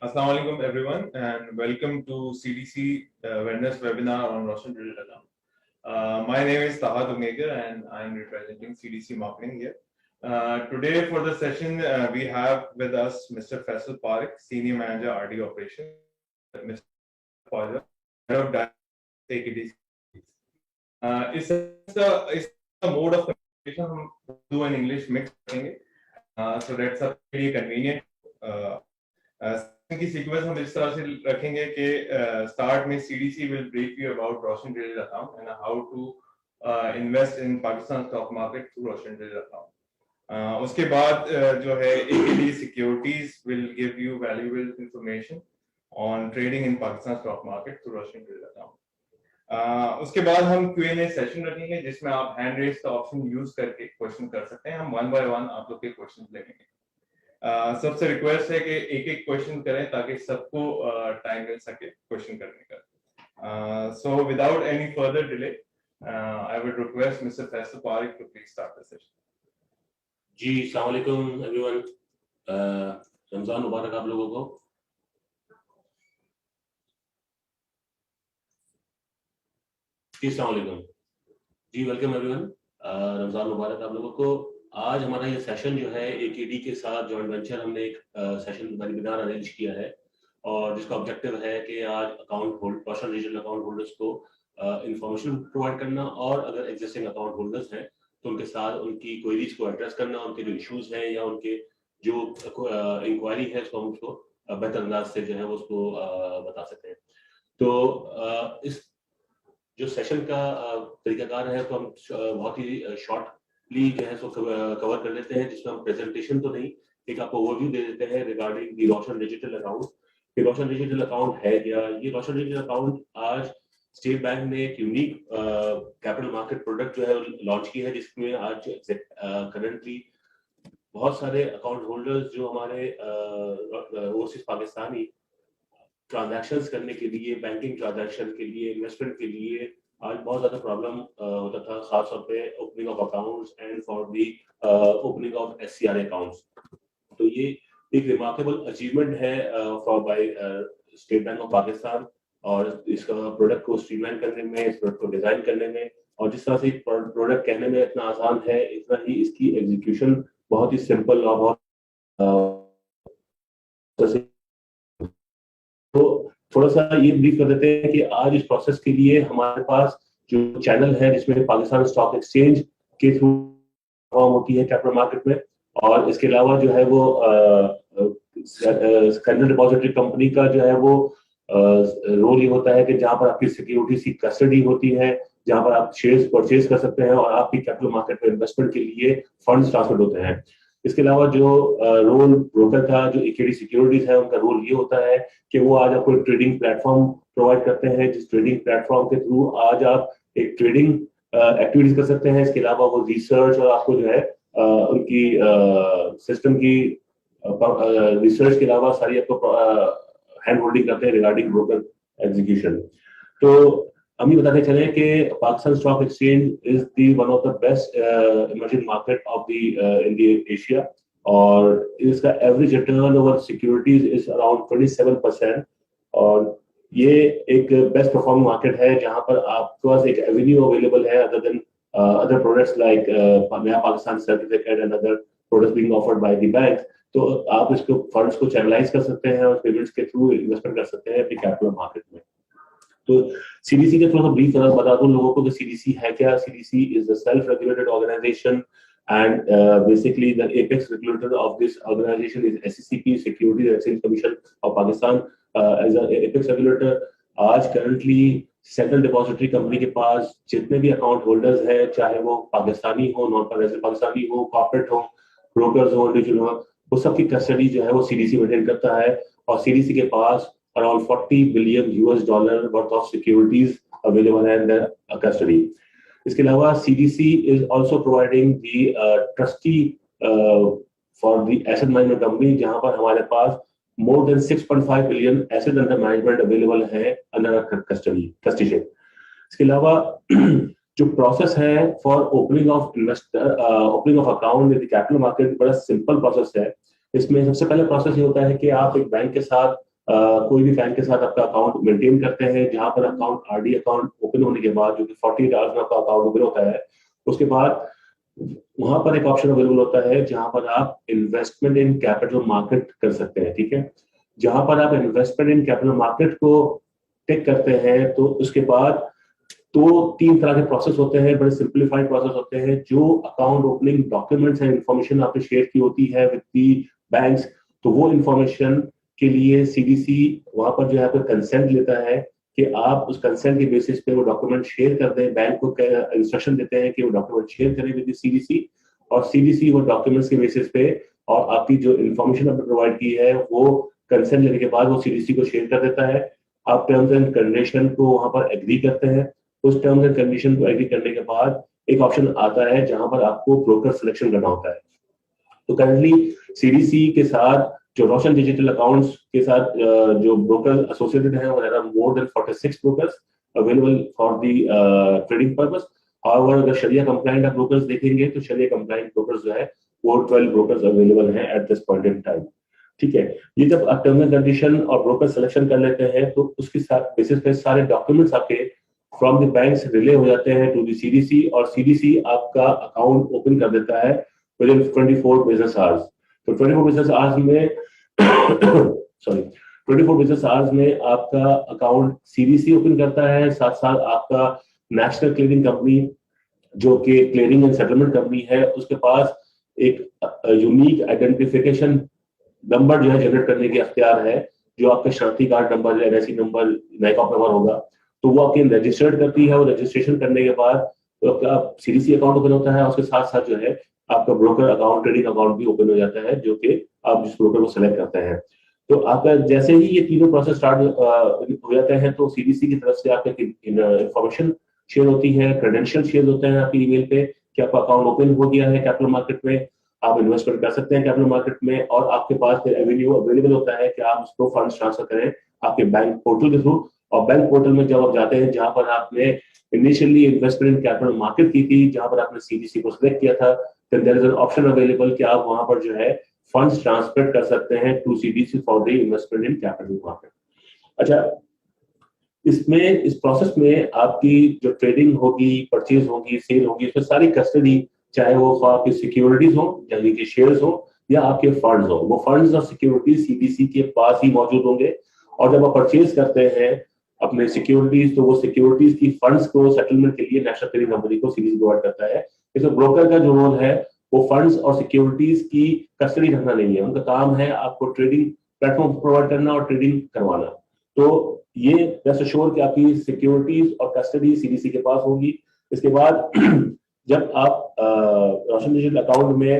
Assalamu alaikum everyone and welcome to CDC Awareness webinar on Roshan Digital Account. My name is Taha Dungegar and I am representing CDC Marketing here. Today for the session we have with us Mr. Faisal Parekh, Senior Manager RD Operations, Mr. Fauza, Head of Direct AKD. It's a mode of communication हम do in English mix करेंगे, so that's a pretty convenient. की sequence हम इस तरह से रखेंगे कि start में CDC will brief you about Roshan digital account and how to invest in Pakistan stock market through Roshan digital account. उसके बाद जो है AKD securities will give you valuable information on trading in Pakistan stock market through Roshan digital account. उसके बाद हम Q&A session रखेंगे जिसमें आप हैंड रेज का ऑप्शन यूज करके क्वेश्चन कर सकते हैं. हम वन बाय वन आप लोग के क्वेश्चन लेंगे. सबसे रिक्वेस्ट है कि एक एक क्वेश्चन करें ताकि सबको टाइम मिल सके क्वेश्चन करने का. So without any further delay I would request mister Faisal Pareek to please start the session. जी अस्सलाम वालेकुम एवरीवन. रमजान मुबारक आप लोगों को. जी अस्सलाम वालेकुम. जी वेलकम एवरीवन. रमजान मुबारक आप लोगों को. आज हमारा ये सेशन जो है एकेडी के साथ जॉइंट वेंचर हमने एक सेशन वेबिनार अरेंज किया है और जिसका ऑब्जेक्टिव है कि आज अकाउंट होल्ड रोशन डिजिटल अकाउंट होल्डर्स को इंफॉर्मेशन प्रोवाइड करना और अगर एग्जिस्टिंग अकाउंट होल्डर्स हैं तो उनके साथ उनकी क्वेरीज को एड्रेस करना, उनके जो इश्यूज हैं या उनके जो इंक्वायरी है उसको हम उसको बेहतर अंदाज से जो है वो उसको बता सकते हैं. तो इस जो सेशन का तरीकाकार है तो हम बहुत ही शॉर्टली जो है सो कवर कर लेते हैं, जिसमें हम प्रेजेंटेशन तो नहीं, एक आपको ओवरव्यू दे देते हैं regarding the Roshan digital account. ये रोशन डिजिटल अकाउंट है क्या? ये रोशन डिजिटल अकाउंट आज स्टेट बैंक ने एक यूनिक कैपिटल मार्केट प्रोडक्ट जो है लॉन्च की है, जिसमें आज करंटली बहुत सारे अकाउंट होल्डर्स जो हमारे ओवरसीज पाकिस्तानी ट्रांजैक्शंस करने के लिए, बैंकिंग ट्रांजैक्शन के लिए, इन्वेस्टमेंट के लिए आज बहुत ज्यादा प्रॉब्लम होता था, खासतौर पे opening of accounts and for the opening of SCRA accounts. तो ये एक रिमार्केबल अचीवमेंट है for by state bank of Pakistan और इसका प्रोडक्ट को स्ट्रीमलाइन करने में, इस प्रोडक्ट को डिजाइन करने में, और जिस तरह से प्रोडक्ट कहने में इतना आसान है, इतना ही इसकी एग्जीक्यूशन बहुत ही सिंपल और बहुत तो थोड़ा सा ये ब्रीफ कर देते हैं कि आज इस प्रोसेस के लिए हमारे पास जो चैनल है जिसमें पाकिस्तान स्टॉक एक्सचेंज के थ्रू फॉर्म होती है कैपिटल मार्केट में, और इसके अलावा जो है वो सेंट्रल डिपॉजिटरी कंपनी का जो है वो रोल ये होता है कि जहां पर आपकी सिक्योरिटीज की कस्टडी होती है, जहां पर आप शेयर्स परचेज कर सकते हैं और आपकी कैपिटल मार्केट में इन्वेस्टमेंट के लिए फंड्स ट्रांसफर होते हैं. इसके अलावा जो रोल ब्रोकर का जो एकेडी सिक्योरिटीज है उनका रोल ये होता है कि वो आज आपको एक ट्रेडिंग प्लेटफॉर्म प्रोवाइड करते हैं, जिस ट्रेडिंग प्लेटफॉर्म के थ्रू आज आप एक ट्रेडिंग एक्टिविटीज कर सकते हैं. इसके अलावा वो रिसर्च और आपको जो है उनकी सिस्टम की रिसर्च के अलावा सारी आपको हैंड होल्डिंग करते हैं रिगार्डिंग ब्रोकर एग्जीक्यूशन. तो हम ये बताते चले कि Pakistan stock exchange is the one of the best emerging market of the India Asia, और इसका average return over securities is around 27%, और ये एक बेस्ट परफॉर्मिंग मार्केट है जहां पर आपके पास एक एवेन्यू अवेलेबल है other than other products like Naya Pakistan certificate and other products being offered by the bank. तो आप इसको फंड्स को चैनलाइज कर सकते हैं और पेमेंट्स के थ्रू इन्वेस्टमेंट कर सकते हैं अपनी कैपिटल मार्केट में. तो सीडीसी का थोड़ा सा ब्रीफ बता दूं लोगों को कि सीडीसी है क्या. CDC is the self regulated organisation and basically the apex regulator of this organization is SECP, Securities and Exchange Commission of Pakistan, as a apex regulator. आज currently सेंट्रल डिपॉजिटरी कंपनी के पास जितने भी account holders हैं, चाहे वो पाकिस्तानी हो, non Pakistani हो, corporate हो, ब्रोकर्स हो, इंडिविजुअल हो, वो सबकी कस्टडी जो है वो सीडीसी मेंटेन करता है, और सीडीसी के पास around $40 billion worth of securities available in their custody. इसके अलावा CDC is also providing the trustee for the asset management company, जहां पर हमारे पास more than 6.5 billion asset under management available है under trusteeship. इसके अलावा जो प्रोसेस है for opening of account with capital market बड़ा सिंपल प्रोसेस है. इसमें सबसे पहले प्रोसेस ये होता है कि आप एक बैंक के साथ कोई भी बैंक के साथ आपका अकाउंट मेंटेन करते हैं, जहां पर अकाउंट आरडी अकाउंट ओपन होने के बाद जो कि 48 आवर्स में आपका अकाउंट ओपन होता है, उसके बाद वहां पर एक ऑप्शन अवेलेबल होता है जहां पर आप इन्वेस्टमेंट इन कैपिटल मार्केट कर सकते हैं। ठीक है, जहां पर आप इन्वेस्टमेंट इन कैपिटल मार्केट को टिक करते हैं तो उसके बाद तो 3 तरह के प्रोसेस होते हैं, बड़े सिंपलीफाइड प्रोसेस होते हैं। जो अकाउंट ओपनिंग डॉक्यूमेंट्स है, इंफॉर्मेशन आपने शेयर की होती है विद दी बैंक्स, तो वो इंफॉर्मेशन के लिए सीडीसी वहां पर जो है आपका कंसेंट लेता है कि आप उस कंसेंट के बेसिस पे वो डॉक्यूमेंट शेयर कर दें। बैंक को इंस्ट्रक्शन देते हैं कि वो डॉक्यूमेंट शेयर करें विद सीडीसी, और सीडीसी वो डॉक्यूमेंट्स के बेसिस पे और आपकी जो इन्फॉर्मेशन आपने प्रोवाइड की है वो कंसेंट लेने के बाद वो सीडीसी को शेयर कर देता है। आप टर्म्स एंड कंडीशन को वहां पर एग्री करते हैं। उस टर्म्स एंड कंडीशन को एग्री करने के बाद एक ऑप्शन आता है जहां पर आपको ब्रोकर सिलेक्शन करना होता है। तो करंटली सीडीसी के साथ जो रोशन डिजिटल अकाउंट्स के साथ जो ब्रोकर एसोसिएटेड है, वो है more than 46 brokers available for the trading purpose. और अगर शरिया कंप्लाइंट आप ब्रोकर्स देखेंगे तो शरिया कंप्लाइंट ब्रोकर्स जो है वो 12 ब्रोकर्स अवेलेबल हैं at this point in time. ठीक है, ये जब आप टर्म एंड कंडीशन और ब्रोकर सिलेक्शन कर लेते हैं तो उसके साथ बेसिस पे सारे डॉक्यूमेंट्स आपके फ्रॉम द बैंक्स रिले हो जाते हैं टू द सीडीसी, और सीडीसी आपका अकाउंट ओपन कर देता है विद इन 24 बिजनेस आवर्स। तो 24 बिजनेस आवर्स में सॉरी 24 बिजनेस आवर्स में आपका अकाउंट सीडीसी ओपन करता है। साथ साथ आपका नेशनल क्लियरिंग कंपनी जो कि क्लियरिंग एंड सेटलमेंट कंपनी है, उसके पास एक यूनिक आइडेंटिफिकेशन नंबर जो है जनरेट करने के अख्तियार है, जो आपका शांति card number, NIC number, NICOP number होगा, तो वो आपके रजिस्टर्ड करती है। और रजिस्ट्रेशन करने के बाद तो आपका सीडीसी अकाउंट ओपन होता है, उसके साथ साथ जो है आपका ब्रोकर अकाउंट, ट्रेडिंग अकाउंट भी ओपन हो जाता है, जो कि आप जिस ब्रोकर को सिलेक्ट करते हैं। तो आपका जैसे ही ये तीनों प्रोसेस स्टार्ट हो जाते हैं तो सीडीसी की तरफ से आपके इंफॉर्मेशन शेयर होती है, क्रेडेंशियल शेयर होते हैं आपकी ईमेल पे कि आपका अकाउंट ओपन हो गया है कैपिटल मार्केट में, आप इन्वेस्टमेंट कर सकते हैं कैपिटल मार्केट में, और आपके पास एवेन्यू अवेलेबल होता है कि आप उसको फंड्स ट्रांसफर करें आपके बैंक पोर्टल के थ्रू। और बैंक पोर्टल में जब आप जाते हैं जहां पर आपने initially investment in capital market की थी, जहां पर आपने सीडीसी को सिलेक्ट किया था, then there is an option available कि आप वहां पर जो है फंड्स ट्रांसफर कर सकते हैं to CDC for the investment in capital market. अच्छा, इसमें इस प्रोसेस में आपकी जो ट्रेडिंग होगी, परचेज होगी, सेल होगी, इसमें सारी कस्टडी, चाहे वो आपकी सिक्योरिटीज हो, यानी कि शेयर्स हो, या आपके फंड्स हो, वो फंड्स और सिक्योरिटीज सीडीसी के पास ही मौजूद होंगे। और जब आप परचेज करते हैं अपने सिक्योरिटीज, तो वो सिक्योरिटीज की फंड्स को सेटलमेंट के लिए नेशनल क्लियरिंग कंपनी को सीडीसी प्रोवाइड करता है। इसमें ब्रोकर का जो रोल है वो फंड्स और सिक्योरिटीज की कस्टडी रखना नहीं है, उनका काम है आपको ट्रेडिंग प्लेटफॉर्म प्रोवाइड करना और ट्रेडिंग करवाना। तो ये रेस्ट एश्योर कि आपकी सिक्योरिटीज और कस्टडी सीडीसी के पास होगी। इसके बाद जब आप रोशन डिजिटल अकाउंट में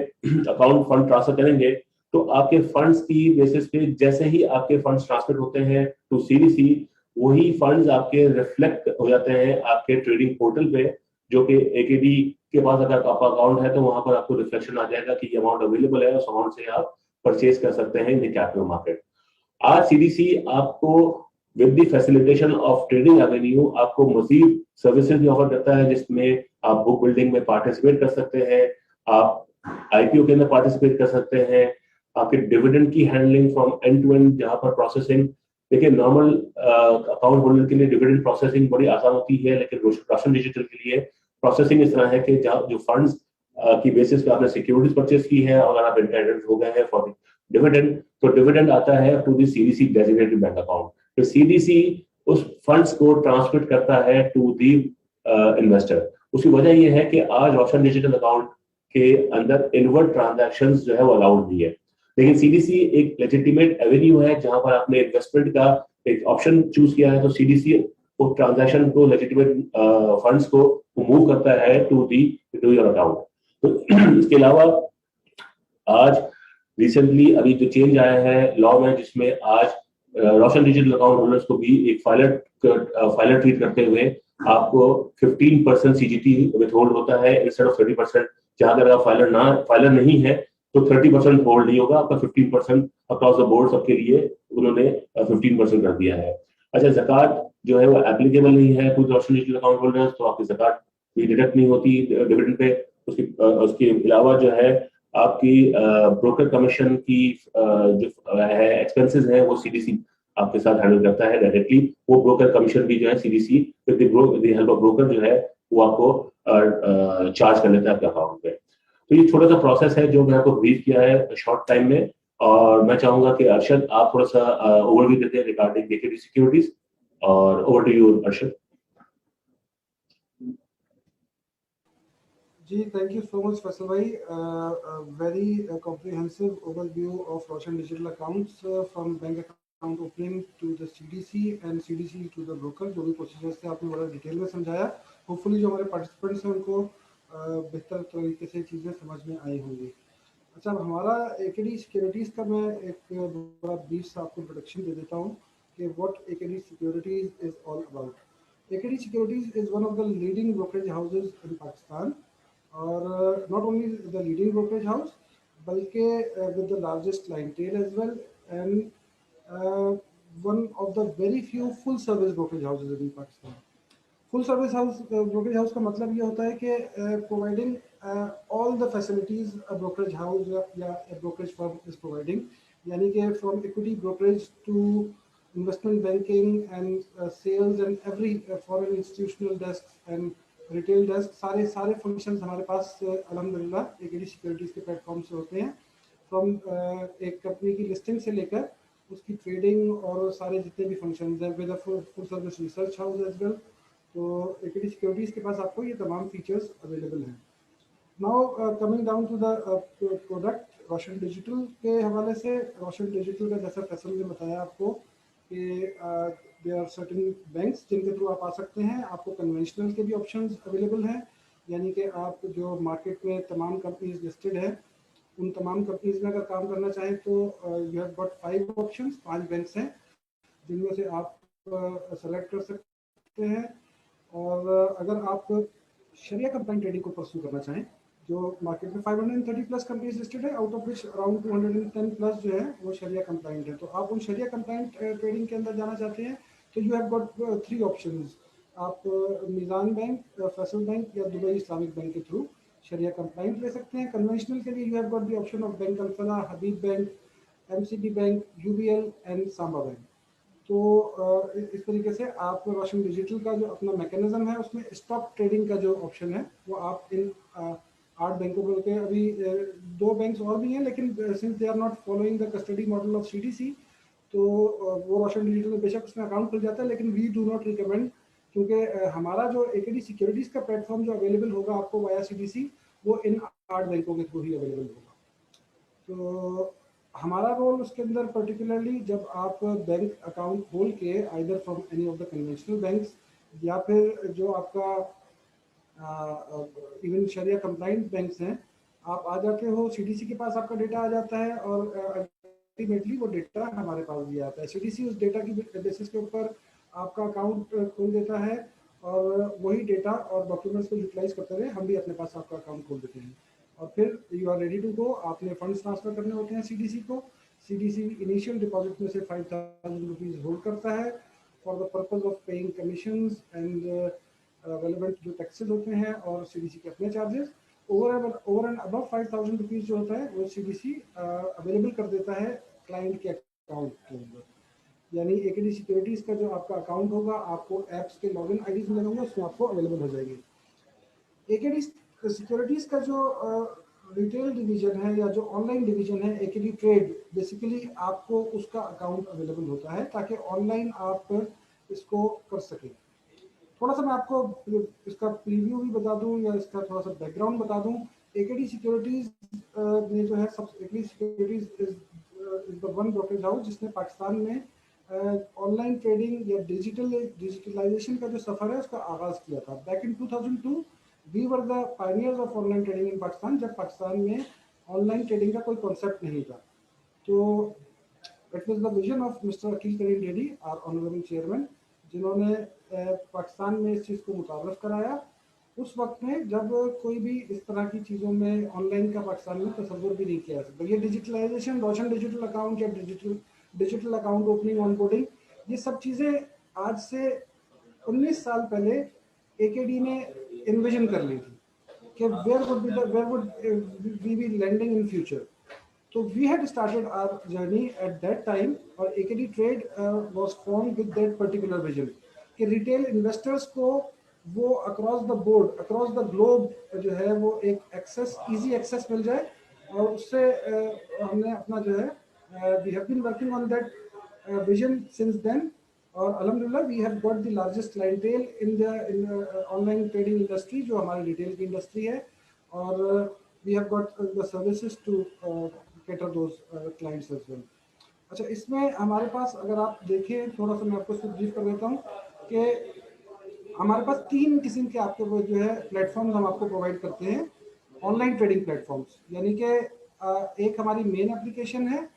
अकाउंट फंड ट्रांसफर करेंगे तो आपके फंड्स की बेसिस पे जैसे ही आपके फंड्स ट्रांसफर होते हैं टू सीडीसी, वही फंड्स आपके रिफ्लेक्ट हो जाते हैं आपके ट्रेडिंग पोर्टल पे, जो कि एकेडी के पास अगर आपका अकाउंट है तो वहां पर आपको रिफ्लेक्शन आ जाएगा कि ये अमाउंट अवेलेबल है, उस अमाउंट से आप परचेज कर सकते हैं इन द कैपिटल मार्केट। आज सीडीसी आपको with the facilitation of trading Avenue आपको मजीद सर्विसेज भी ऑफर करता है, जिसमें आप बुक बिल्डिंग में पार्टिसिपेट कर सकते हैं, आप आईपीओ के अंदर पार्टिसिपेट कर सकते हैं, आपके डिविडेंड की handling from end to end, जहां पर प्रोसेसिंग, देखिए नॉर्मल अकाउंट होल्डर के लिए डिविडेंड प्रोसेसिंग बड़ी आसान होती है, लेकिन रोशन डिजिटल के लिए प्रोसेसिंग इस तरह है कि जो फंड्स की बेसिस पे आपने सिक्योरिटीज परचेज की है और अगर आप इंटाइटल्ड हो गए हैं फॉर डिविडेंड, तो डिविडेंड आता है to the CDC designated bank account. तो सीडीसी उस फंड्स को ट्रांसमिट करता है टू द इन्वेस्टर। उसकी वजह यह है कि आज रोशन डिजिटल अकाउंट के अंदर इनवर्ट ट्रांजैक्शंस जो है वो अलाउड नहीं है, लेकिन सीडीसी एक लेजिटिमेट एवेन्यू है जहां पर आपने इन्वेस्टमेंट का एक ऑप्शन चूज किया है, तो सीडीसी उस ट्रांजैक्शन को, लेजिटिमेट फंड्स को मूव करता है टू योर अकाउंट। तो इसके अलावा आज रिसेंटली अभी जो चेंज आया है लॉ में, जिसमें आज रोशन डिजिटल अकाउंट होल्डर्स को भी एक फाइलर ट्रीट करते हुए आपको 15% सीजीटी विथहोल्ड होता है इंस्टेड ऑफ 30%। जहां अगर आप फाइलर नहीं है तो 30% होल्ड नहीं होगा, आपका 15% अक्रॉस द बोर्ड सबके लिए उन्होंने 15% कर दिया है। अच्छा, ज़कात जो है वो एप्लीकेबल नहीं है कुछ रोशन डिजिटल अकाउंट होल्डर्स, तो आपकी ज़कात भी डिडक्ट नहीं होती डिविडेंड पे। उसके अलावा जो है आपकी ब्रोकर कमीशन की जो है एक्सपेंसेस है वो सीडीसी आपके साथ हैंडल करता है डायरेक्टली। वो ब्रोकर कमीशन भी जो है CDC with the help of broker जो है वो आपको चार्ज कर लेता है आपके अकाउंट पे। तो ये छोटा सा प्रोसेस है जो मैं आपको ब्रीफ किया है शॉर्ट टाइम में, और मैं चाहूंगा कि अरशद आप थोड़ा सा ओवरव्यू देते हैं रिगार्डिंग एकेडी सिक्योरिटीज, और ओवर टू यू अरशद। जी, thank you so much Faisal भाई। Very comprehensive overview of Roshan Digital accounts from bank account opening to the CDC and CDC to the broker। जो भी प्रोसीजर्स थे आपने बड़ा डिटेल में समझाया। होपफुली जो हमारे पार्टिसिपेंट्स हैं उनको बेहतर तरीके से चीज़ें समझ में आई होंगी। अच्छा, अब हमारा एकेडी सिक्योरिटीज़ का मैं एक बड़ा ब्रीफ सा आपको इंट्रोडक्शन दे देता हूँ कि what AKD securities is all about. AKD securities is one of the leading brokerage houses in Pakistan, और not only the leading brokerage house बल्कि with the largest clientele as well, and one of the very few full service brokerage houses in Pakistan. Full service house brokerage house का मतलब ये होता है कि providing all the facilities a brokerage house या brokerage firm is providing, यानी कि from equity brokerage to investment banking and sales and every foreign institutional desk and retail desk, सारे फंक्शंस हमारे पास अल्हम्दुलिल्लाह एकेडी सिक्योरिटीज़ के प्लेटफॉर्म से होते हैं। फ्रॉम एक कंपनी की लिस्टिंग से लेकर उसकी ट्रेडिंग और सारे जितने भी फंक्शंस हैं, with full service research house as well. तो एकेडी सिक्योरिटीज़ के पास आपको ये तमाम फीचर्स अवेलेबल हैं। Now coming down to the product Roshan digital के हवाले से, रोशन डिजिटल का जैसा फैसल ने बताया आपको कि देयर आर सर्टेन बैंक्स जिनके थ्रू आप आ सकते हैं। आपको कन्वेंशनल के भी ऑप्शंस अवेलेबल हैं, यानी कि आप जो मार्केट में तमाम कंपनीज लिस्टेड है उन तमाम कंपनीज में अगर काम करना चाहें तो you have got 5 options, 5 banks हैं जिनमें से आप सेलेक्ट कर सकते हैं। और अगर आप शरिया कंप्लाइंट ट्रेडिंग को परस्यू करना चाहें, जो मार्केट में 530 प्लस कंपनीज लिस्टेड है, out of which around 210 plus जो है वो शरिया कंप्लाइंट है। तो आप उन शरिया कंप्लाइंट ट्रेडिंग के अंदर जाना चाहते हैं तो यू हैव गॉट 3 ऑप्शंस। आप मीज़ान बैंक, फैसल बैंक या दुबई इस्लामिक बैंक के थ्रू शरिया कंप्लाइंट ले सकते हैं। कन्वेंशनल के लिए you have got the option of bank Al Falah, Habib bank, MCB bank, UBL and Samba bank. तो इस तरीके से आप रोशन डिजिटल का जो अपना मैकेनिज्म है उसमें स्टॉक ट्रेडिंग का जो ऑप्शन है वो आप इन 8 बैंकों में के अभी 2 बैंक्स और भी हैं, लेकिन since they are not following the custody model of CDC तो वो रोशन डिजिटल में बेशक उसमें अकाउंट खुल जाता है, लेकिन वी डू नॉट रिकमेंड, क्योंकि हमारा जो एकेडी सिक्योरिटीज़ का प्लेटफॉर्म जो अवेलेबल होगा आपको वाया सीडीसी वो इन 8 बैंकों के थ्रू ही अवेलेबल होगा। तो हमारा रोल उसके अंदर पर्टिकुलरली जब आप बैंक अकाउंट खोल के either from any of the conventional banks या फिर जो आपका इवन शरिया कंप्लाइंट बैंक्स हैं, आप आ जाते हो, सीडीसी के पास आपका डेटा आ जाता है और अल्टीमेटली वो डेटा हमारे पास भी आता है। सीडीसी उस डेटा की बेसिस के ऊपर आपका अकाउंट खोल देता है और वही डेटा और डॉक्यूमेंट्स को यूटिलाइज करते हुए हम भी अपने पास आपका अकाउंट खोल देते हैं और फिर you are ready to go. आपने फंड्स ट्रांसफर करने होते हैं सीडीसी को। सीडीसी इनिशियल डिपॉजिट में से 5,000 रुपीज़ होल्ड करता है for the purpose of paying commissions and relevant जो टैक्सेस होते हैं और सीडीसी के अपने charges. Over and above 5,000 rupees जो होता है वो सीडीसी अवेलेबल कर देता है क्लाइंट के अकाउंट के अंदर। यानी एकेडी सिक्योरिटीज़ का जो आपका अकाउंट होगा आपको ऐप्स के लॉगिन आईडीज मिलेंगे, उसमें आपको अवेलेबल हो जाएगी। एकेडी सिक्योरिटीज़ का जो रिटेल डिवीजन है या जो ऑनलाइन डिवीजन है एकेडी ट्रेड, बेसिकली आपको उसका अकाउंट अवेलेबल होता है ताकि ऑनलाइन आप इसको कर सकें। थोड़ा सा मैं आपको इसका प्रीव्यू भी बता दूं या इसका थोड़ा सा बैकग्राउंड बता दूं। एकेडी सिक्योरिटीज़ में जो है सब एकेडी securities is the one brokerage house जिसने पाकिस्तान में ऑनलाइन ट्रेडिंग या डिजिटलाइजेशन का जो सफ़र है उसका आगाज़ किया था। Back in 2002 we were the pioneers of online trading in Pakistan, जब पाकिस्तान में ऑनलाइन ट्रेडिंग का कोई कॉन्सेप्ट नहीं था। तो it was the vision of mister Aqeel Karim Dhedhi, our honourable chairman, जिन्होंने पाकिस्तान में इस चीज़ को मुतारफ़ कराया उस वक्त में जब कोई भी इस तरह की चीज़ों में ऑनलाइन का पाकिस्तान में तसव्वुर भी नहीं किया जा सकता। ये डिजिटलाइजेशन, रोशन डिजिटल अकाउंट या डिजिटल अकाउंट ओपनिंग, ऑनबोर्डिंग, ये सब चीज़ें आज से 19 साल पहले एकेडी ने इन्विजन कर ली थी कि where would we be landing in future. तो we had started our journey at that time, और AKD trade was form with that particular vision कि रिटेल इन्वेस्टर्स को वो across the board, across the globe जो है वो एक access, easy access मिल जाए। और उससे हमने अपना जो है we have been working on that vision since then, और अल्हम्दुलिल्लाह we have got the largest clientele in the online trading industry, जो हमारी रिटेल की इंडस्ट्री है, और we have got the services to cater those clients as well. अच्छा, इसमें हमारे पास अगर आप देखें, थोड़ा सा मैं आपको इसको ब्रीफ कर देता हूँ कि हमारे पास 3 किस्म के आपके वो जो है प्लेटफॉर्म्स हम आपको प्रोवाइड करते हैं, ऑनलाइन ट्रेडिंग प्लेटफॉर्म्स। यानी कि एक हमारी मेन एप्लीकेशन है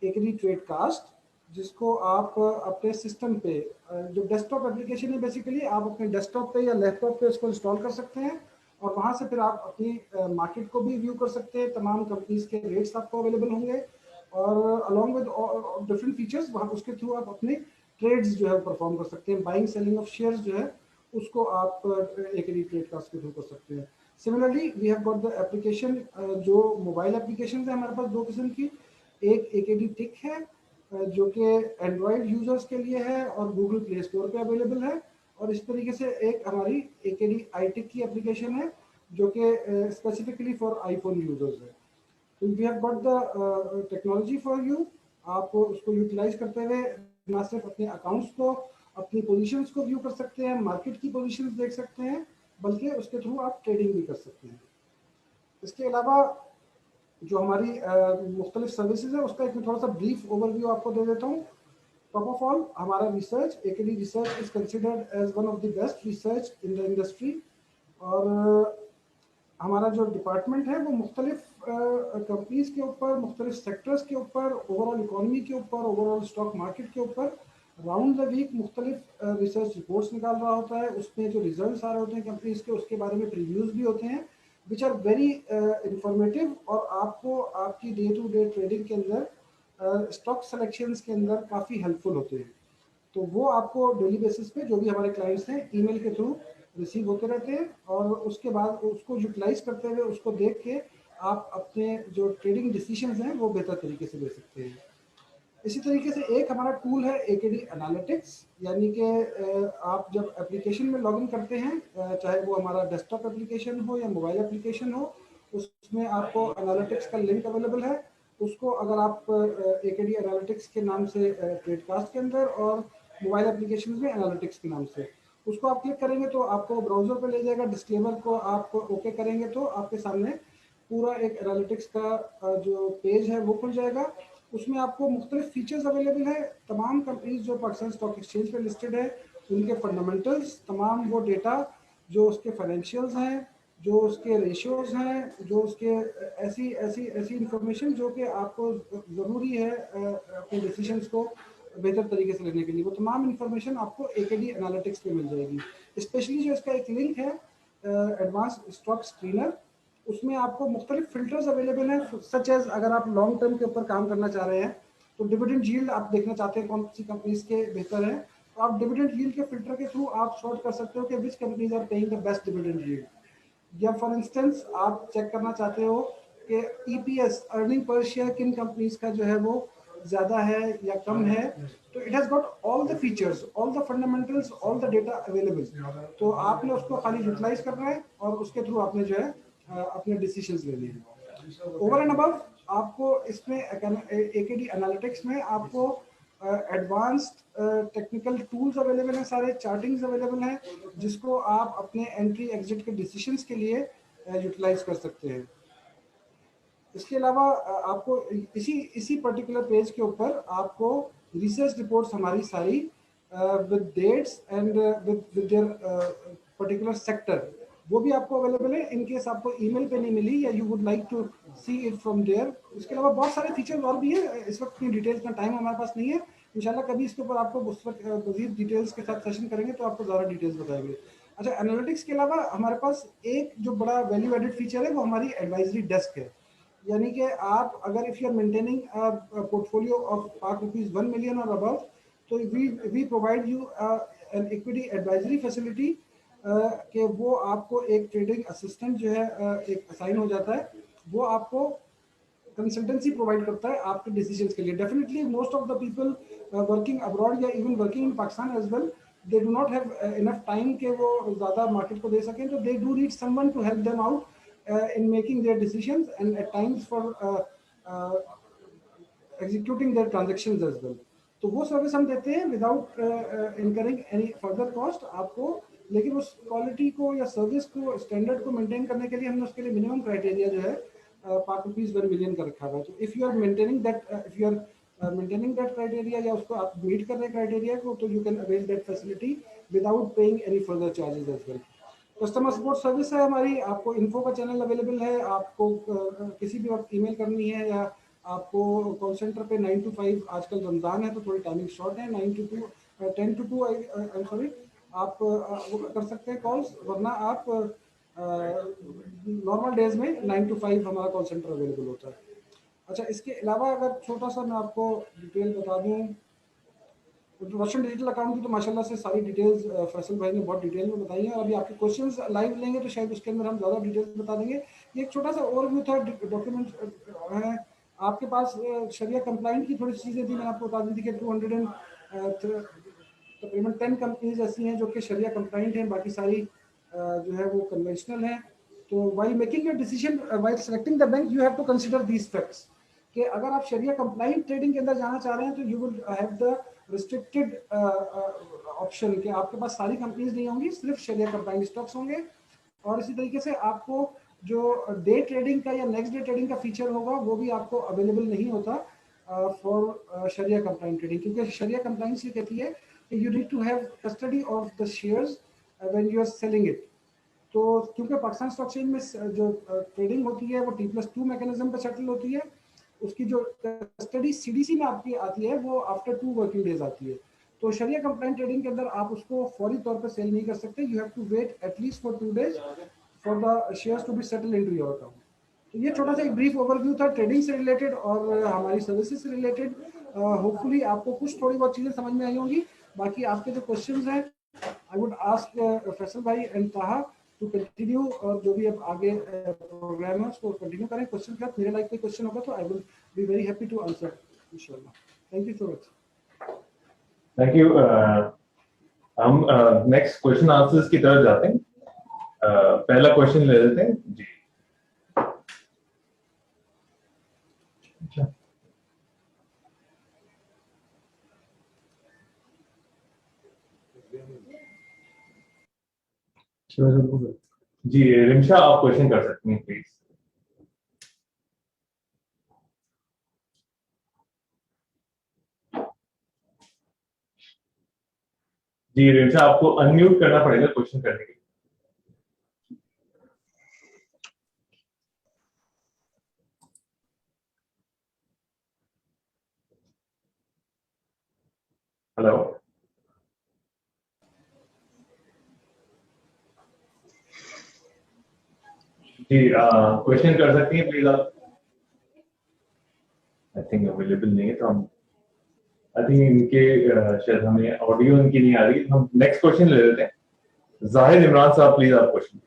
एकेडी ट्रेड कास्ट, जिसको आप अपने सिस्टम पे, जो डेस्कटॉप एप्लीकेशन है बेसिकली, आप अपने डेस्कटॉप पे या लैपटॉप पे उसको इंस्टॉल कर सकते हैं, और वहाँ से फिर आप अपनी मार्केट को भी व्यू कर सकते हैं, तमाम कंपनीज के रेट्स आपको अवेलेबल होंगे, और अलॉन्ग विद डिफरेंट फीचर्स वहाँ उसके थ्रू आप अपने ट्रेड्स जो है परफॉर्म कर सकते हैं। बाइंग सेलिंग ऑफ शेयर्स जो है उसको आप एकेडी ट्रेड कास्ट के थ्रू कर सकते हैं। Similarly we have got the application, जो मोबाइल एप्लीकेशन है हमारे पास 2 किस्म की, एक एकेडी टिक है जो कि एंड्रॉयड यूजर्स के लिए है और गूगल प्ले स्टोर पे अवेलेबल है, और इस तरीके से एक हमारी एकेडी आई टिक की एप्लीकेशन है जो कि स्पेसिफिकली फॉर आईफोन यूजर्स है। तो we have got the technology for you. आप उसको यूटिलाइज करते हुए ना सिर्फ अपने अकाउंट्स को, अपनी पोजीशंस को व्यू कर सकते हैं, मार्केट की पोजीशंस देख सकते हैं, बल्कि उसके थ्रू आप ट्रेडिंग भी कर सकते हैं। इसके अलावा जो हमारी मुख्तलिफ सर्विसेज है उसका एक मैं थोड़ा सा ब्रीफ ओवरव्यू आपको दे देता हूँ। टॉप ऑफ ऑल, हमारा research, AKD research is considered as one of the best research in the industry, और हमारा जो डिपार्टमेंट है वो मुख्तलिफ कंपनीज के ऊपर, मुख्तलिफ सेक्टर्स के ऊपर, ओवरऑल इकोनॉमी के ऊपर, ओवरऑल स्टॉक मार्केट के ऊपर राउंड द वीक मुख्तलिफ रिसर्च रिपोर्ट्स निकाल रहा होता है। उसमें जो रिजल्ट्स आ रहे होते हैं कंपनीज के, उसके बारे में प्रीव्यूज भी होते हैं, विच आर वेरी इंफॉर्मेटिव, और आपको आपकी डे टू डे ट्रेडिंग के अंदर स्टॉक सिलेक्शंस के अंदर काफ़ी हेल्पफुल होते हैं। तो वो आपको डेली बेसिस पे जो भी हमारे क्लाइंट्स हैं ईमेल के थ्रू रिसीव होते रहते हैं, और उसके बाद उसको यूटिलाइज करते हुए, उसको देख के आप अपने जो ट्रेडिंग डिसीजंस हैं वो बेहतर तरीके से ले सकते हैं। इसी तरीके से एक हमारा टूल है एकेडी एनालिटिक्स, यानी कि आप जब एप्लीकेशन में लॉगिन करते हैं, चाहे वो हमारा डेस्कटॉप एप्लीकेशन हो या मोबाइल एप्लीकेशन हो, उसमें आपको एनालिटिक्स का लिंक अवेलेबल है। उसको अगर आप एकेडी एनालिटिक्स के नाम से ट्रेडकास्ट के अंदर, और मोबाइल एप्लीकेशन में एनालिटिक्स के नाम से, उसको आप क्लिक करेंगे तो आपको ब्राउजर पर ले जाएगा। डिस्क्लेमर को आप ओके करेंगे तो आपके सामने पूरा एक एनालिटिक्स का जो पेज है वो खुल जाएगा। उसमें आपको मुख्तलिफ फीचर्स अवेलेबल है। तमाम कंपनीज जो पाकिस्तान स्टॉक एक्सचेंज पे लिस्टेड है, उनके फंडामेंटल्स, तमाम वो डेटा, जो उसके फाइनेंशियल्स हैं, जो उसके रेशियोज हैं, जो उसके ऐसी ऐसी ऐसी इंफॉर्मेशन जो कि आपको ज़रूरी है अपने डिसीजंस को बेहतर तरीके से लेने के लिए, वो तमाम इंफॉर्मेशन आपको एकेडी एनालिटिक्स पे मिल जाएगी। स्पेशली जो इसका एक लिंक है एडवांस स्टॉक स्क्रीनर, उसमें आपको मुख्तलिफ फिल्टर्स अवेलेबल हैं, सच एज अगर आप लॉन्ग टर्म के ऊपर काम करना चाह रहे हैं तो डिविडेंड यील्ड आप देखना चाहते हैं कौन सी कंपनीज के बेहतर है, तो आप डिविडेंड यील्ड के फिल्टर के थ्रू आप सॉर्ट कर सकते हो कि which companies are paying the best dividend yield. या फॉर इंस्टेंस आप चेक करना चाहते हो कि ईपीएस, अर्निंग पर शेयर, किन कंपनीज का जो है वो ज़्यादा है या कम है, तो it has got all the features, all the fundamentals, all the data available. तो आपने उसको खाली यूटिलाइज करना है और उसके थ्रू आपने जो है अपने डिसीजंस लेने हैं। ओवर एंड अबव आपको इसमें एकेडी एनालिटिक्स में आपको एडवांस्ड टेक्निकल टूल्स अवेलेबल हैं, सारे चार्टिंग्स अवेलेबल हैं, जिसको आप अपने एंट्री एग्जिट के डिसीजंस के लिए यूटिलाइज कर सकते हैं। इसके अलावा आपको इसी पर्टिकुलर पेज के ऊपर आपको रिसर्च रिपोर्ट्स हमारी सारी with dates and with their particular sector, वो भी आपको अवेलेबल है। इन केस आपको ईमेल पे नहीं मिली या you would like to see it from there. इसके अलावा बहुत सारे फीचर्स और भी है, इस वक्त की डिटेल्स का टाइम हमारे पास नहीं है। इंशाल्लाह कभी इसके ऊपर आपको उस वक्त मजीद डिटेल्स के साथ सेशन करेंगे तो आपको ज़्यादा डिटेल्स बताएंगे। अच्छा, एनालिटिक्स के अलावा हमारे पास एक जो बड़ा वैल्यू एडेड फीचर है वो हमारी एडवाइजरी डेस्क है। यानी कि आप अगर if you are maintaining portfolio of ₹1 million और अबव, तो we provide you an equity advisory facility, कि वो आपको एक ट्रेडिंग असिस्टेंट जो है एक असाइन हो जाता है। वो आपको कंसल्टेंसी प्रोवाइड करता है आपके डिसीजंस के लिए. Definitely most of the people working abroad या even working in Pakistan as well, they do not have enough time के वो ज़्यादा मार्केट को दे सकें, तो they do need someone to help them out in making their decisions and at times for executing their transactions as well. तो वो service हम देते हैं without incurring any further cost आपको, लेकिन उस क्वालिटी को या सर्विस को स्टैंडर्ड को मेंटेन करने के लिए हमने उसके लिए मिनिमम क्राइटेरिया जो है ₹5 का रखा हुआ है. तो if you are maintaining that criteria या उसको आप मीट कर रहे क्राइटेरिया को, तो you can avail that facility without paying any further charges as well. Customer support service है हमारी, आपको इन्फो का चैनल अवेलेबल है, आपको किसी भी वक्त ईमेल करनी है या आपको कॉल सेंटर पे 9 to 5, आजकल रमज़ान है तो थोड़ी टाइमिंग शॉर्ट है, 9 to 2 10 to 2 आई सॉरी, आप वो कर सकते हैं कॉल्स, वरना आप नॉर्मल डेज में 9 to 5 हमारा कॉल सेंटर अवेलेबल होता है. अच्छा, इसके अलावा अगर छोटा सा मैं आपको डिटेल बता दूं, रोशन डिजिटल अकाउंट की तो माशाल्लाह से सारी डिटेल्स फैसल भाई ने बहुत डिटेल में बताई हैं. अभी आपके क्वेश्चंस लाइव लेंगे तो शायद उसके अंदर हम ज़्यादा डिटेल्स बता देंगे. ये एक छोटा सा ओवरव्यू था, डॉक्यूमेंट है आपके पास. शरिया कंप्लाइंट की थोड़ी चीज़ें थी, मैंने आपको बता दी थी कि 200 तकरीबन 10 कंपनीज ऐसी हैं जो कि शरिया कंप्लाइंट हैं, बाकी सारी जो है वो कन्वेंशनल हैं. तो while making your decision, while selecting the bank, you have to consider these facts कि अगर आप शरिया कंप्लाइंट ट्रेडिंग के अंदर जाना चाह रहे हैं तो you will have the restricted option कि आपके पास सारी कंपनीज नहीं होंगी, सिर्फ शरिया कंप्लाइंट स्टॉक्स होंगे. और इसी तरीके से आपको जो डे ट्रेडिंग का या नेक्स्ट डे ट्रेडिंग का फीचर होगा वो भी आपको अवेलेबल नहीं होता फॉर शरिया कंप्लाइंट ट्रेडिंग, क्योंकि शरिया कंप्लाइंस ये कहती है कि you need to have custody of the shares when you are selling it. तो क्योंकि पाकिस्तान स्टॉक एक्सचेंज में जो ट्रेडिंग होती है वो T+2 मैकेनिज्म पे सेटल होती है, उसकी जो कस्टडी सीडीसी में आपकी आती है वो आफ्टर 2 वर्किंग डेज आती है. तो शरिया कंप्लाइंट ट्रेडिंग के अंदर आप उसको फौरी तौर पर सेल नहीं कर सकते, you have to wait at least for 2 days for the shares to be settle into your account. तो ये छोटा सा एक ब्रीफ ओवरव्यू था ट्रेडिंग से रिलेटेड और हमारी सर्विसेज से रिलेटेड. होपफुली आपको कुछ थोड़ी बहुत चीज़ें समझ में आई होंगी. बाकी आपके जो क्वेश्चंस हैं आई वुड आस्क फैसल भाई एंड ताहा टू कंटिन्यू, और जो भी अब आगे प्रोग्रामर्स को कंटिन्यू करें. क्वेश्चन के साथ मेरे लाइक कोई क्वेश्चन होगा तो I will be very happy to answer इंशाल्लाह. Thank you so much. Thank you. हम नेक्स्ट क्वेश्चन आंसर्स की तरफ जाते हैं. पहला क्वेश्चन ले लेते हैं जी. जी रिमशा, आप क्वेश्चन कर सकती हैं प्लीज. जी रिमशा, आपको अनम्यूट करना पड़ेगा क्वेश्चन करने के लिए. हेलो. जी क्वेश्चन कर सकती हैं प्लीज आप. आई थिंक अवेलेबल नहीं है तो हम आई थिंक इनके शायद हमें ऑडियो इनकी नहीं आ रही. हम नेक्स्ट क्वेश्चन ले लेते हैं. जाहिद इमरान साहब प्लीज आप क्वेश्चन.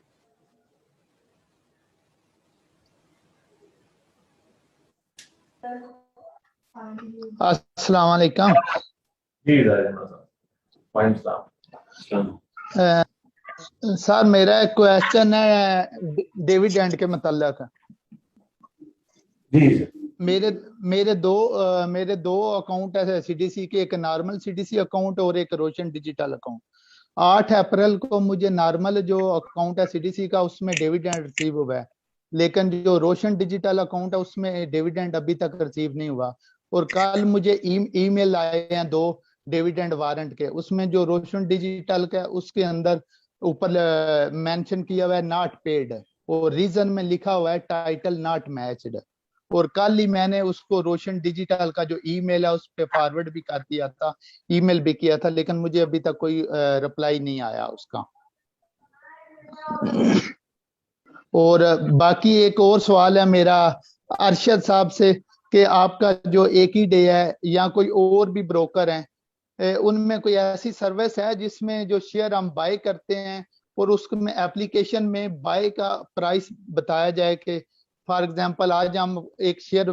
अस्सलाम वालेकुम. जी जाहिद इमरान साहब. वालेकुम सलाम. सर मेरा एक क्वेश्चन है डिविडेंड के मतलब. जी मेरे दो अकाउंट है सीडीसी के, एक नॉर्मल सीडीसी अकाउंट और एक रोशन डिजिटल अकाउंट. 8 अप्रैल को मुझे नॉर्मल जो अकाउंट है सीडीसी का उसमें डिविडेंड रिसीव हुआ है, लेकिन जो रोशन डिजिटल अकाउंट है उसमें डिविडेंड अभी तक रिसीव नहीं हुआ. और कल मुझे ईमेल आए हैं 2 डिविडेंड वारंट के. उसमें जो रोशन डिजिटल का उसके अंदर ऊपर मेंशन किया हुआ है नॉट पेड, और रीजन में लिखा हुआ है टाइटल नॉट मैच्ड. और कल ही मैंने उसको रोशन डिजिटल का जो ईमेल है उस पे फॉरवर्ड भी कर दिया था, ईमेल भी किया था, लेकिन मुझे अभी तक कोई रिप्लाई नहीं आया उसका. और बाकी एक और सवाल है मेरा अरशद साहब से कि आपका जो एक ही डे है या कोई और भी ब्रोकर हैं, उनमें कोई ऐसी सर्विस है जिसमें जो शेयर हम बाय करते हैं और उसमें एप्लीकेशन में बाय का प्राइस बताया जाए कि फॉर एग्जांपल आज हम एक शेयर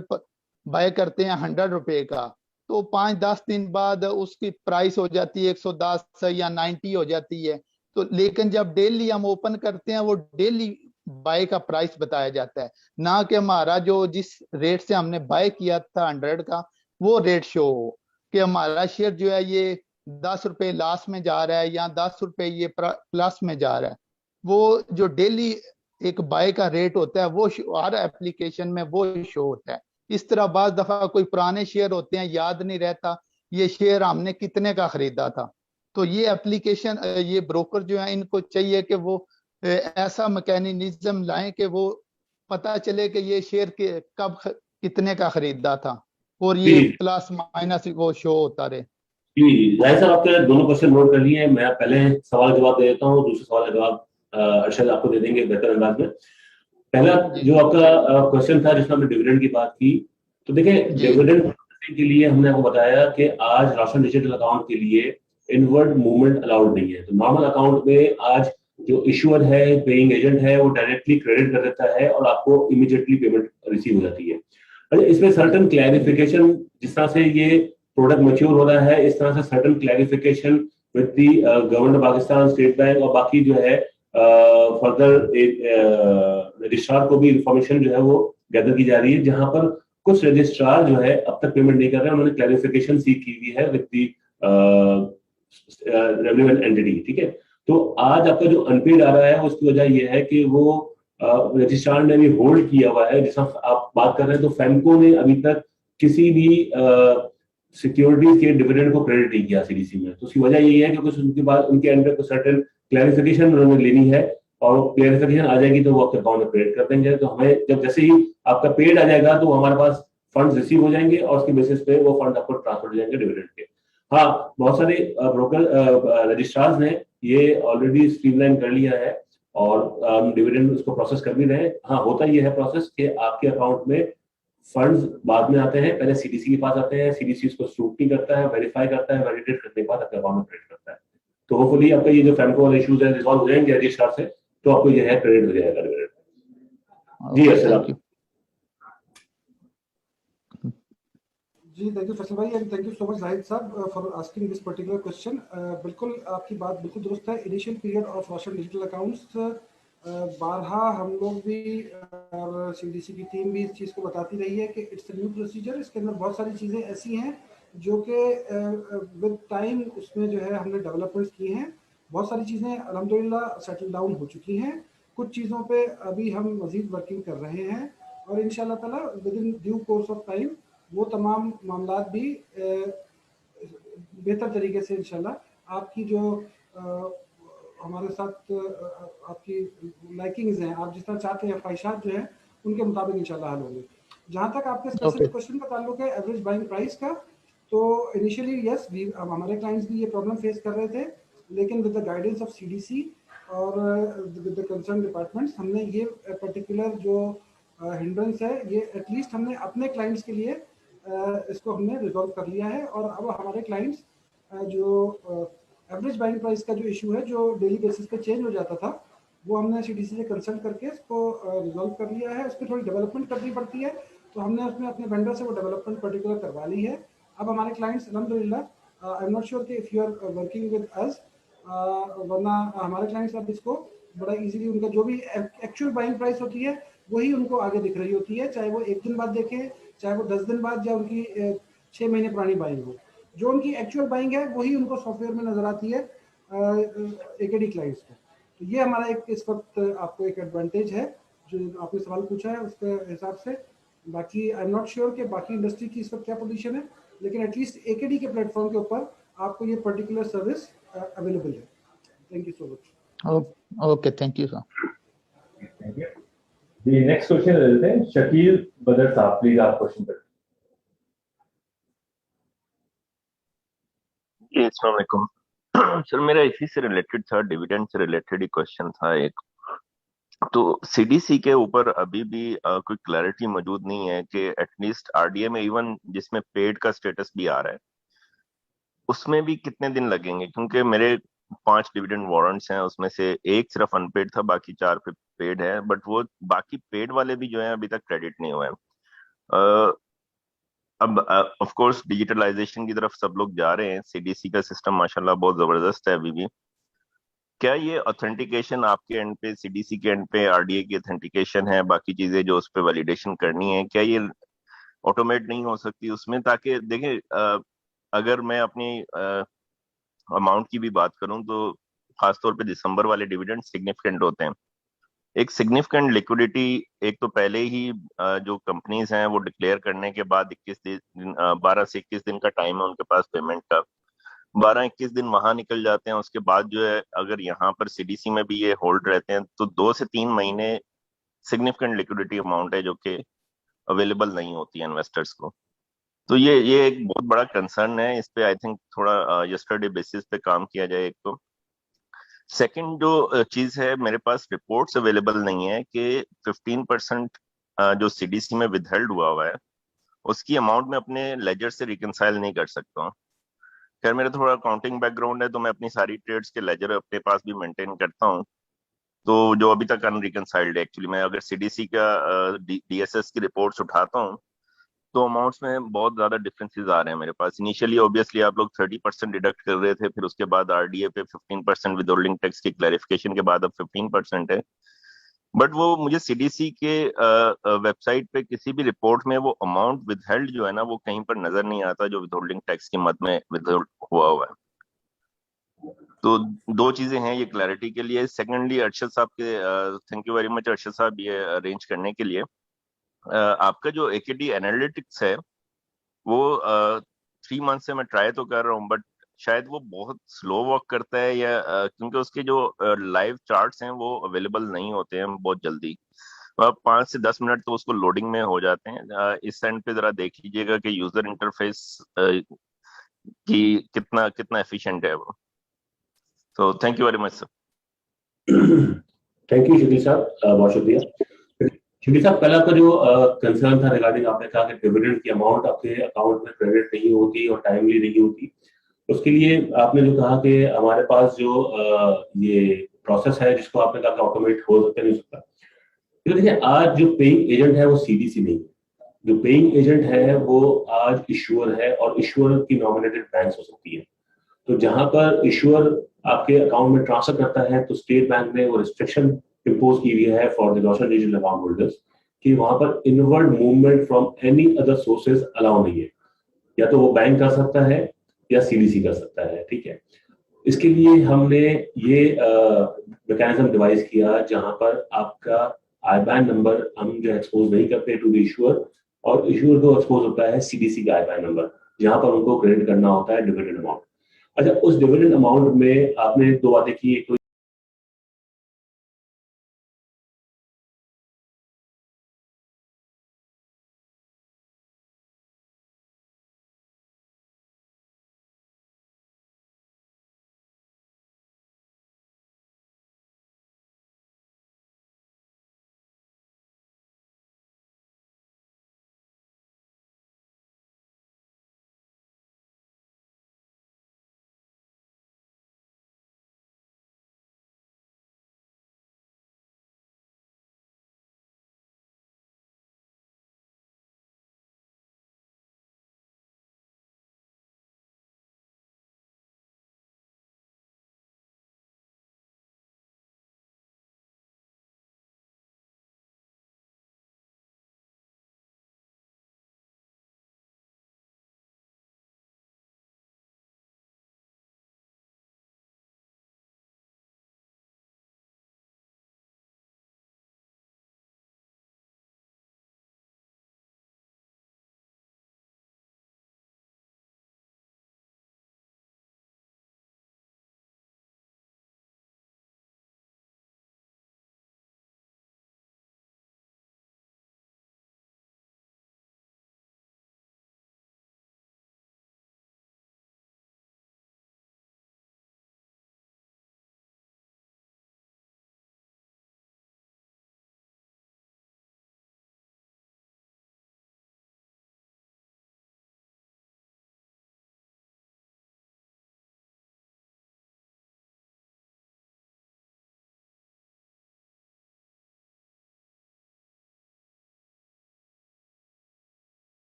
बाय करते हैं 100 रुपए का, तो 5-10 दिन बाद उसकी प्राइस हो जाती है 110 या 90 हो जाती है। तो लेकिन जब डेली हम ओपन करते हैं वो डेली बाय का प्राइस बताया जाता है, ना कि हमारा जो जिस रेट से हमने बाय किया था 100 का वो रेट शो हो कि हमारा शेयर जो है ये 10 रुपए लॉस में जा रहा है या 10 रुपए ये प्लस में जा रहा है। वो जो डेली एक बाय का रेट होता है वो हर एप्लीकेशन में वो शो होता है। इस तरह बाज दफा कोई पुराने शेयर होते हैं, याद नहीं रहता ये शेयर हमने कितने का खरीदा था। तो ये एप्लीकेशन ये ब्रोकर जो है इनको चाहिए कि वो ऐसा मैकेनिज्म लाएं कि वो पता चले कि ये शेयर के कब कितने का खरीदा था और ये जी प्लस माइनस वो शो होता रहे। जी जाहिर साहब, आपके दोनों क्वेश्चन नोट कर लिए हैं। मैं पहले सवाल जवाब दे देता हूँ, दूसरे सवाल का जवाब अरशद आपको दे देंगे बेहतर अंदाज में। पहला जी जो आपका क्वेश्चन था जिसमें हमने डिविडेंड की बात की, तो देखिए जी डिविडेंड के लिए हमने आपको बताया कि आज रोशन डिजिटल अकाउंट के लिए इनवर्ड मूवमेंट अलाउड नहीं है। तो नॉर्मल अकाउंट में आज जो इशुअर है, पेइंग एजेंट है, वो डायरेक्टली क्रेडिट कर देता है और आपको इमीडिएटली पेमेंट रिसीव हो जाती है। अच्छा, इसमें सर्टन क्लैरिफिकेशन, जिस तरह से ये प्रोडक्ट मैच्योर हो रहा है, इस तरह से certain clarification with the government of Pakistan, state bank और बाकी जो है फर्दर रजिस्ट्रार को भी इंफॉर्मेशन जो है वो गैदर की जा रही है, जहां पर कुछ रजिस्ट्रार जो है अब तक पेमेंट नहीं कर रहे हैं। उन्होंने क्लैरिफिकेशन सीख की हुई है विद द रेवेन्यू एंटिटी। ठीक है, तो आज आपका जो अनपेड आ रहा है उसकी वजह यह है कि वो रजिस्ट्रार ने भी होल्ड किया हुआ है। जैसा आप बात कर रहे हैं, तो फैमको ने अभी तक किसी भी सिक्योरिटीज के डिविडेंड को क्रेडिट नहीं किया सीडीसी में। तो उसकी वजह यही है कि कुछ उनके बाद उनके अंडर को सर्टेन क्लैरिफिकेशन उन्होंने लेनी है, और क्लैरिफिकेशन आ जाएगी तो वो आपके अकाउंट में क्रेडिट कर देंगे। तो हमें जब जैसे ही आपका पेड आ जाएगा तो हमारे पास फंड्स रिसीव हो जाएंगे और उसके बेसिस पे वो फंड आपको ट्रांसफर हो जाएंगे डिविडेंड के। हाँ, बहुत सारे ब्रोकर रजिस्ट्रार्स ने ये ऑलरेडी स्ट्रीमलाइन कर लिया है और डिविडेंड उसको प्रोसेस कर भी रहे हैं। हाँ, होता ये है प्रोसेस कि आपके अकाउंट में फंड्स बाद में आते हैं, पहले सीडीसी के पास आते हैं, सीडीसी उसको स्क्रूटनी करता है, वेरीफाई करता है, वैलिडेट करने के बाद आपके अकाउंट में क्रेडिट करता है। तो होपफुली आपका ये जो फैमको वाले इश्यूज है रिजॉल्व हो जाएंगे रजिस्ट्रार से, तो आपको ये है क्रेडिट हो जाएगा डिविडेंड। जी अर्शद आप। जी थैंक यू फैसल भाई and thank you so much Zahid साहब for asking this particular question. बिल्कुल आपकी बात बिल्कुल दुरुस्त है। Initial period of Roshan digital accounts बारहा हम लोग भी और सीडीसी की टीम भी इस चीज़ को बताती रही है कि इट्स न्यू प्रोसीजर। इसके अंदर बहुत सारी चीज़ें ऐसी हैं जो कि विद टाइम उसमें जो है हमने डेवलपमेंट्स की हैं। बहुत सारी चीज़ें अल्हम्दुलिल्लाह सेटल डाउन हो चुकी हैं, कुछ चीज़ों पे अभी हम मज़ीद वर्किंग कर रहे हैं और इंशाल्लाह ताला with in due course of time वो तमाम मामला भी बेहतर तरीके से इंशाल्लाह आपकी जो हमारे साथ आपकी लाइकिंग्स हैं, आप जिस तरह चाहते हैं ख्वाहिशात जो हैं उनके मुताबिक इंशाल्लाह हल होंगे। जहाँ तक आपके स्पेसिफिक क्वेश्चन का ताल्लुक है एवरेज बाइंग प्राइस का, तो इनिशियली यस हमारे क्लाइंट्स भी ये प्रॉब्लम फेस कर रहे थे, लेकिन with the guidance of CDC और विद द कंसर्न डिपार्टमेंट्स हमने ये पर्टिकुलर जो हिंड्रेंस है ये एटलीस्ट हमने अपने क्लाइंट्स के लिए इसको हमने रिजॉल्व कर लिया है। और अब हमारे क्लाइंट्स जो एवरेज बाइंग प्राइस का जो इशू है जो डेली बेसिस पे चेंज हो जाता था, वो हमने सीडीसी से कंसल्ट करके इसको रिजॉल्व कर लिया है। उस पर थोड़ी डेवलपमेंट करनी पड़ती है, तो हमने उसमें अपने वेंडर से वो डेवलपमेंट पर्टिकुलर करवा ली है। अब हमारे क्लाइंट्स अल्हम्दुलिल्लाह आई एम नॉट श्योर कि if you are working with us, वरना हमारे क्लाइंट्स अब इसको बड़ा इजीली उनका जो भी एक्चुअल बाइंग प्राइस होती है वही उनको आगे दिख रही होती है, चाहे वो एक दिन बाद देखें, चाहे वो 10 दिन बाद, या उनकी 6 महीने पुरानी बाइंग हो, जो उनकी एक्चुअल बाइंग है वही उनको सॉफ्टवेयर में नजर आती है एकेडी क्लाइंट्स को। तो ये हमारा एक इस वक्त आपको एक एडवांटेज है जो आपने सवाल पूछा है उसके हिसाब से। बाकी आई एम नॉट श्योर कि बाकी इंडस्ट्री की इस वक्त क्या पोजीशन है, लेकिन एटलीस्ट एकेडी के प्लेटफॉर्म के ऊपर आपको ये पर्टिकुलर सर्विस अवेलेबल है। Thank you so much. Okay, thank you sir. Thank you. The next question है शकील बदर साहब, प्लीज आप क्वेश्चन करें। जी अस्सलाम वालेकुम सर, मेरा इसी से रिलेटेड था, डिविडेंड से रिलेटेड ही क्वेश्चन था एक। तो सीडीसी के ऊपर अभी भी कोई क्लैरिटी मौजूद नहीं है कि एटलीस्ट आरडीए में इवन जिसमें पेड का स्टेटस भी आ रहा है उसमें भी कितने दिन लगेंगे, क्योंकि मेरे 5 डिविडेंड वारंट्स हैं, उसमें से एक सिर्फ अनपेड था, बाकी 4 पे पेड है, बट वो बाकी पेड वाले भी जो है अभी तक क्रेडिट नहीं हुए हैं। अब ऑफ कोर्स डिजिटलाइजेशन की तरफ सब लोग जा रहे हैं, सीडीसी का सिस्टम माशाल्लाह बहुत जबरदस्त है अभी भी। क्या ये ऑथेंटिकेशन आपके एंड पे, सीडीसी के एंड पे आरडीए की ऑथेंटिकेशन है, बाकी चीजें जो उस पे वैलिडेशन करनी है, क्या ये ऑटोमेट नहीं हो सकती उसमें? ताकि देखें, अगर मैं अपनी अमाउंट की भी बात करूं तो खासतौर पे दिसंबर वाले डिविडेंड सिग्निफिकेंट होते हैं। एक सिग्निफिकेंट लिक्विडिटी एक तो पहले ही जो कंपनीज हैं वो डिक्लेयर करने के बाद 12 से 21 दिन का टाइम है उनके पास पेमेंट का। 12-21 दिन वहां निकल जाते हैं, उसके बाद जो है अगर यहाँ पर सीडीसी में भी ये होल्ड रहते हैं तो 2 से 3 महीने सिग्निफिकेंट लिक्विडिटी अमाउंट है जो कि अवेलेबल नहीं होती है इन्वेस्टर्स को। तो ये एक बहुत बड़ा कंसर्न है, इस पे आई थिंक थोड़ा यस्टरडे बेसिस पे काम किया जाए। एक तो सेकंड जो चीज है, मेरे पास रिपोर्ट्स अवेलेबल नहीं है कि 15% जो सीडीसी में विदहेल्ड हुआ है उसकी अमाउंट में अपने लेजर से रिकंसाइल नहीं कर सकता हूँ। खैर मेरा थोड़ा अकाउंटिंग बैकग्राउंड है तो मैं अपनी सारी ट्रेड्स के लेजर अपने पास भी मेंटेन करता हूँ, तो जो अभी तक अनरिकंसाइल्ड है। एक्चुअली मैं अगर सीडीसी का डीएसएस की रिपोर्ट्स उठाता हूँ तो अमाउंट्स में बहुत ज्यादा डिफरेंसेस आ रहे हैं मेरे पास। इनिशियली ऑब्वियसली आप लोग 30% डिडक्ट कर रहे थे, फिर उसके बाद आरडीए पे 15% विदहोल्डिंग टैक्स की क्लैरिफिकेशन के बाद अब 15% है। बट वो मुझे सीडीसी के वेबसाइट पे किसी भी रिपोर्ट में वो अमाउंट विदहेल्ड जो है ना वो कहीं पर नजर नहीं आता जो विदहोल्डिंग टैक्स की मद में विदहोल्ड हुआ है। तो दो चीजें हैं ये क्लैरिटी के लिए। सेकेंडली अरशद साहब के thank you very much Arshad साहब ये अरेंज करने के लिए। आपका जो एकेडी एनालिटिक्स है वो 3 मंथ से मैं ट्राई तो कर रहा हूँ, बट शायद वो बहुत स्लो वर्क करता है या क्योंकि उसके जो लाइव चार्ट्स हैं वो अवेलेबल नहीं होते हैं बहुत जल्दी। 5 से 10 मिनट तो उसको लोडिंग में हो जाते हैं। इस एंड पे जरा देख लीजिएगा कि यूजर इंटरफेस की कितना कितना एफिशिएंट है वो। तो thank you very much sir. Thank you Shabbir sahab, बहुत शुक्रिया। शबीर साहब, पहला आपका जो कंसर्न था रिगार्डिंग, आपने कहा कि डिविडेंड की अमाउंट आपके अकाउंट में क्रेडिट नहीं होती और टाइमली नहीं होती, उसके लिए आपने जो कहा कि हमारे पास जो ये प्रोसेस है जिसको आपने कहा ऑटोमेट हो सकता नहीं हो सकता। तो देखिए, आज जो पेइंग एजेंट है वो सीडीसी नहीं है, जो पेइंग एजेंट है वो आज इशूअर है, और इशूअर की नॉमिनेटेड बैंक्स हो सकती है। तो जहां पर इशूअर आपके अकाउंट में ट्रांसफर करता है तो स्टेट बैंक ने वो रिस्ट्रिक्शन इम्पोज की हुई है for the Roshan digital account holders कि वहां पर inward movement from any other sources allow नहीं है। या तो वो बैंक कर सकता है या सीडीसी कर सकता है, ठीक है। इसके लिए हमने ये मैकेनिज्म डिवाइस किया जहां पर आपका आईबैन नंबर हम जो एक्सपोज नहीं करते टू द इशूअर, और इशूअर को एक्सपोज होता है सीडीसी का आईबैन नंबर जहां पर उनको क्रेडिट करना होता है डिविडेंड अमाउंट। अच्छा, उस डिविडेंड अमाउंट में आपने दो बातें की, एक तो